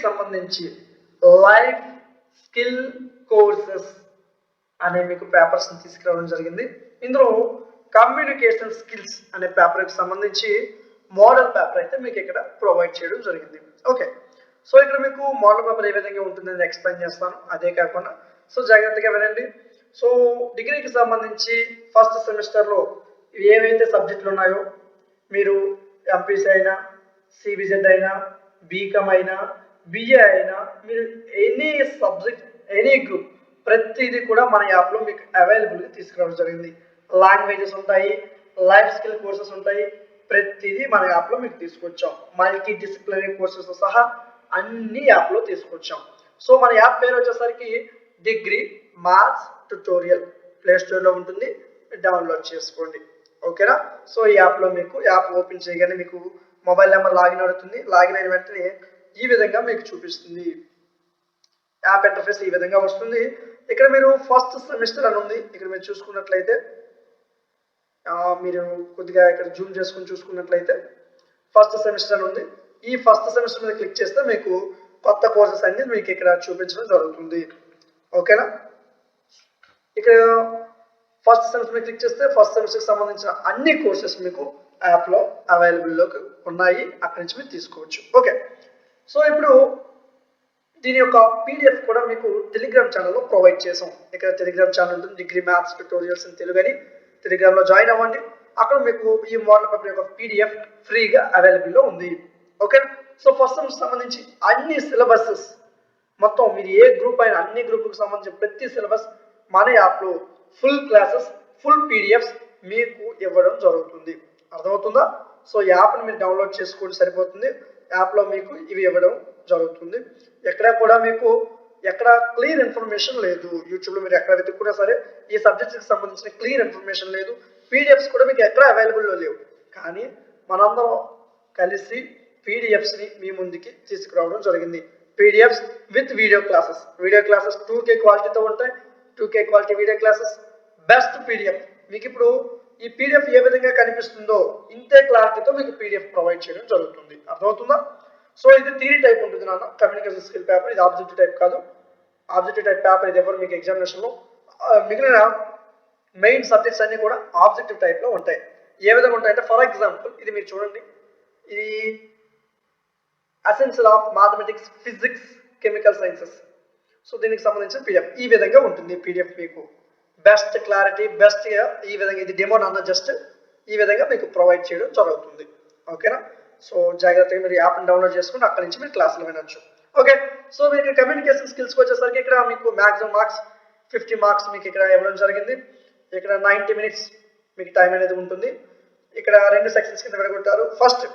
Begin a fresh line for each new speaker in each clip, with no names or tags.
సంబంధించి life skill courses అనే మీకు పేపర్స్ని తీసుకురావడం జరిగింది. ఇందులో కమ్యూనికేషన్ స్కిల్స్ అనే పేపర్కి సంబంధించి మోడల్ పేపర్ అయితే మీకు ఇక్కడ ప్రొవైడ్ చేయడం జరిగింది. ఓకే, సో ఇక్కడ మీకు మోడల్ పేపర్ ఏ విధంగా ఉంటుందని ఎక్స్ప్లెయిన్ చేస్తాను. అదే కాకుండా సో జాగ్రత్తగా వినండి. సో డిగ్రీకి సంబంధించి ఫస్ట్ సెమిస్టర్లో ఏవైతే సబ్జెక్టులు ఉన్నాయో మీరు ఎంపీసీ అయినా, సిబిజెడ్ అయినా, బీకామ్ అయినా, బిఏ అయినా, మీరు ఎనీ సబ్జెక్ట్, ఎనీ గ్రూప్, ప్రతిదీ కూడా మన యాప్లో మీకు అవైలబుల్గా తీసుకురావడం జరిగింది. లాంగ్వేజెస్ ఉంటాయి, లైఫ్ స్కిల్ కోర్సెస్ ఉంటాయి, ప్రతిదీ మన యాప్లో మీకు తీసుకొచ్చాం. మల్టీ డిసిప్లినరీ కోర్సెస్ సహా అన్ని యాప్లో తీసుకొచ్చాం. సో మన యాప్ పేరు వచ్చేసరికి డిగ్రీ మ్యాథ్స్ ట్యుటోరియల్. ప్లే స్టోర్లో ఉంటుంది, డౌన్లోడ్ చేసుకోండి. ఓకేనా? సో ఈ యాప్లో మీకు యాప్ ఓపెన్ చేయగానే మీకు మొబైల్ నెంబర్ లాగిన్ అవుతుంది. లాగిన్ అయిన వెంటనే ఈ విధంగా మీకు చూపిస్తుంది. యాప్ ఇంటర్ఫేస్ ఈ విధంగా వస్తుంది. ఇక్కడ మీరు ఫస్ట్ సెమిస్టర్ అని ఉంది. ఇక్కడ మీరు చూసుకున్నట్లయితే మీరు కొద్దిగా ఇక్కడ జూమ్ చేసుకుని చూసుకున్నట్లయితే ఫస్ట్ సెమిస్టర్ అని ఉంది. ఈ ఫస్ట్ సెమిస్టర్ మీద క్లిక్ చేస్తే మీకు కొత్త కోర్సెస్ అన్ని మీకు ఇక్కడ చూపించడం జరుగుతుంది. ఓకేనా? ఇక్కడ ఫస్ట్ సెమిస్టర్ మీద క్లిక్ చేస్తే ఫస్ట్ సెమిస్టర్కి సంబంధించిన అన్ని కోర్సెస్ మీకు యాప్లో అవైలబుల్లోకి ఉన్నాయి. అక్కడి నుంచి మీరు తీసుకోవచ్చు. ఓకే, సో ఇప్పుడు దీని యొక్క పీడిఎఫ్ కూడా మీకు టెలిగ్రామ్ ఛానల్లో ప్రొవైడ్ చేసాం. ఇక్కడ టెలిగ్రామ్ ఛానల్ ఉంటుంది, degree maths tutorials in Telugu అని. టెలిగ్రామ్లో జాయిన్ అవ్వండి. అక్కడ మీకు ఈ మోడల్ పేపర్ యొక్క పీడిఎఫ్ ఫ్రీగా అవైలబుల్లో ఉంది. ఓకే, సో ఫస్ట్ సెమిస్టర్ సంబంధించి అన్ని సిలబసెస్ మొత్తం మీరు ఏ గ్రూప్ అయినా అన్ని గ్రూప్కి సంబంధించిన ప్రతి సిలబస్ మన యాప్లో ఫుల్ క్లాసెస్, ఫుల్ పీడిఎఫ్స్ మీకు ఇవ్వడం జరుగుతుంది. అర్థమవుతుందా? సో యాప్ని మీరు డౌన్లోడ్ చేసుకోండి, సరిపోతుంది. యాప్లో మీకు ఇవి ఇవ్వడం జరుగుతుంది. ఎక్కడ కూడా మీకు ఎక్కడ క్లియర్ ఇన్ఫర్మేషన్ లేదు. యూట్యూబ్లో మీరు ఎక్కడ వెతుక్కున్నా సరే ఈ సబ్జెక్ట్స్కి సంబంధించిన క్లియర్ ఇన్ఫర్మేషన్ లేదు. పీడిఎఫ్స్ కూడా మీకు ఎక్కడ అవైలబుల్లో లేవు. కానీ మనందరం కలిసి పీడిఎఫ్స్ని మీ ముందుకి తీసుకురావడం జరిగింది. PDFs with video classes. Video classes 2K క్వాలిటీతో ఉంటాయి. 2K quality video classes, best PDF. మీకు ఇప్పుడు ఈ పీడిఎఫ్ ఏ విధంగా కనిపిస్తుందో ఇంతే క్లారిటీతో మీకు పీడిఎఫ్ ప్రొవైడ్ చేయడం జరుగుతుంది. అర్థమవుతుందా? సో ఇది థియరీ టైప్ ఉంటుంది నాన్న, కమ్యూనికేషన్ స్కిల్ పేపర్. ఇది ఆబ్జెక్టివ్ టైప్ కాదు. ఆబ్జెక్టివ్ టైప్ పేపర్ ఇది ఎవరు మీకు ఎగ్జామినేషన్లో మిగిలిన మెయిన్ సబ్జెక్ట్స్ అన్ని కూడా ఆబ్జెక్టివ్ టైప్లో ఉంటాయి. ఏ విధంగా ఉంటాయంటే ఫర్ ఎగ్జాంపుల్ ఇది మీరు చూడండి. ఇది essential of mathematics, physics, chemical sciences. So దీనికి సంబంధించిన పీడిఎఫ్ ఈ విధంగా ఉంటుంది. పీడిఎఫ్ మీకు బెస్ట్ క్లారిటీ, బెస్ట్ ఈ విధంగా, ఇది డెమో నాన్న, జస్ట్ ఈ విధంగా మీకు ప్రొవైడ్ చేయడం జరుగుతుంది. ఓకేనా? సో జాగ్రత్తగా మీరు యాప్ని డౌన్లోడ్ చేసుకుని అక్కడి నుంచి మీరు క్లాసులు వినొచ్చు. ఓకే, సో మీకు కమ్యూనికేషన్ స్కిల్స్కి వచ్చేసరికి ఇక్కడ మీకు మ్యాక్సిమం మార్క్స్ 50 మార్క్స్ మీకు ఇక్కడ ఇవ్వడం జరిగింది. ఇక్కడ 90 మినిట్స్ మీకు టైం అనేది ఉంటుంది. ఇక్కడ 2 సెక్షన్స్ కింద విడగొట్టారు. ఫస్ట్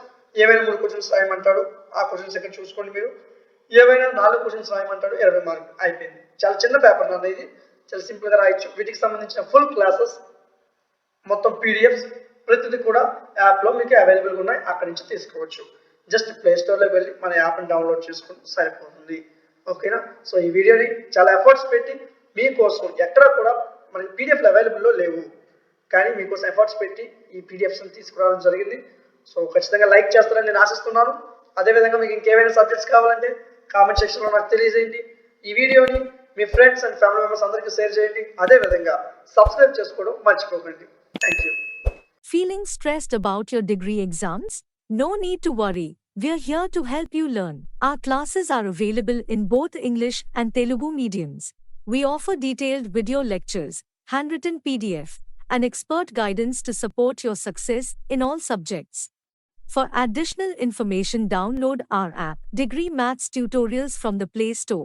ఏవైనా 3 క్వశ్చన్స్ రాయమంటాడు. ఆ క్వశ్చన్స్ ఇక్కడ చూసుకోండి మీరు. ఏవైనా 4 క్వశ్చన్స్ రాయమంటాడు. 20 మార్క్ అయిపోయింది. చాలా చిన్న పేపర్ నాన్న, ఇది చాలా సింపుల్గా రాయొచ్చు. వీటికి సంబంధించిన ఫుల్ క్లాసెస్ మొత్తం పీడిఎఫ్స్ ప్రతిదీ కూడా యాప్లో మీకు అవైలబుల్గా ఉన్నాయి. అక్కడి నుంచి తీసుకోవచ్చు. జస్ట్ ప్లే స్టోర్లో వెళ్ళి మన యాప్ని డౌన్లోడ్ చేసుకుని సరిపోతుంది. ఓకేనా? సో ఈ వీడియోని చాలా ఎఫర్ట్స్ పెట్టి మీకోసం ఎక్కడ కూడా మనకి పీడిఎఫ్లు అవైలబుల్లో లేవు, కానీ మీకోసం ఎఫర్ట్స్ పెట్టి ఈ పీడిఎఫ్స్ని తీసుకురావడం జరిగింది. సో ఖచ్చితంగా లైక్ చేస్తారని నేను ఆశిస్తున్నాను. అదేవిధంగా మీకు ఇంకేమైనా సబ్జెక్ట్స్ కావాలంటే కామెంట్ సెక్షన్లో నాకు తెలియజేయండి. ఈ వీడియోని మీ ఫ్రెండ్స్ అండ్ ఫ్యామిలీ మెంబర్స్ అందరికీ షేర్ చేయండి. అదేవిధంగా సబ్స్క్రైబ్ చేసుకోవడం మర్చిపోకండి. Thank you.
Feeling stressed about your degree exams? No need to worry. We're here to help you learn. Our classes are available in both English and Telugu mediums. We offer detailed video lectures, handwritten PDF, and expert guidance to support your success in all subjects. For additional information, download our app, Degree Maths Tutorials, from the Play Store.